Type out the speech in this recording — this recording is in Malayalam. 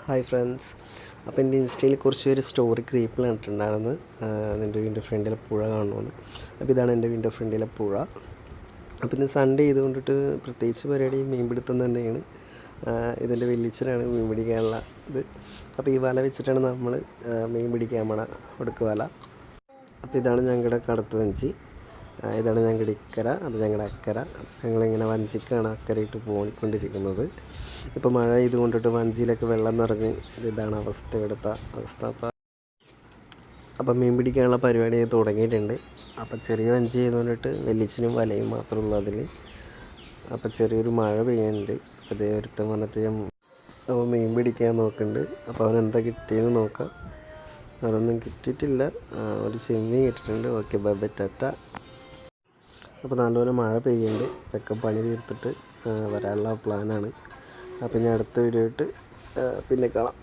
Hi friends. അപ്പോൾ എൻ്റെ ഇൻസ്റ്റയിൽ കുറച്ച് പേര് സ്റ്റോറി ക്രീപ്പിൽ കണ്ടിട്ടുണ്ടായിരുന്നു എൻ്റെ വീടിൻ്റെ ഫ്രണ്ടിലെ പുഴ കാണണമെന്ന്. അപ്പോൾ ഇതാണ് എൻ്റെ വീടിൻ്റെ ഫ്രണ്ടിലെ പുഴ. അപ്പോൾ ഇന്ന് സൺഡേ ചെയ്തുകൊണ്ടിട്ട് പ്രത്യേകിച്ച് പരിപാടി മീൻ പിടുത്തം തന്നെയാണ്. ഇതെൻ്റെ വലിയച്ഛനാണ് മീൻ പിടിക്കാനുള്ള ഇത്. അപ്പോൾ ഈ വല വെച്ചിട്ടാണ് നമ്മൾ മീൻ പിടിക്കാൻ പോണ ഒടുക്ക് വല. അപ്പോൾ ഇതാണ് ഞങ്ങളുടെ കടത്ത് വഞ്ചി, ഇതാണ് ഞങ്ങളുടെ ഇക്കര, അത് ഞങ്ങളുടെ അക്കര. ഞങ്ങളിങ്ങനെ വഞ്ചിക്കാണ് അക്കരയിട്ട് പോയിക്കൊണ്ടിരിക്കുന്നത്. ഇപ്പോൾ മഴ ഇതുകൊണ്ടിട്ട് വഞ്ചിയിലൊക്കെ വെള്ളം നിറഞ്ഞ് ഇതാണ് അവസ്ഥ, ഇവിടുത്തെ അവസ്ഥ. അപ്പം മീൻ പിടിക്കാനുള്ള പരിപാടി തുടങ്ങിയിട്ടുണ്ട്. അപ്പം ചെറിയ വഞ്ചി ചെയ്തുകൊണ്ടിട്ട് വലിയച്ഛനും വലയും മാത്രമുള്ളൂ അതിൽ. അപ്പം ചെറിയൊരു മഴ പെയ്യുന്നുണ്ട്. അപ്പോൾ ഇതേ ഒരുത്തം വന്നിട്ട് അവൻ മീൻ പിടിക്കാൻ നോക്കുന്നുണ്ട്. അപ്പോൾ അവൻ എന്താ കിട്ടിയെന്ന് നോക്കാം. അതൊന്നും കിട്ടിയിട്ടില്ല, ഒരു ചെമ്മീൻ കിട്ടിയിട്ടുണ്ട്. Okay, bye bye, Tata. അപ്പോൾ നല്ലപോലെ മഴ പെയ്യുന്നുണ്ട്. ഇതൊക്കെ പണി തീർത്തിട്ട് വരാനുള്ള പ്ലാനാണ്. അപ്പം ഇനി അടുത്ത വീഡിയോ ആയിട്ട് പിന്നെ കാണാം.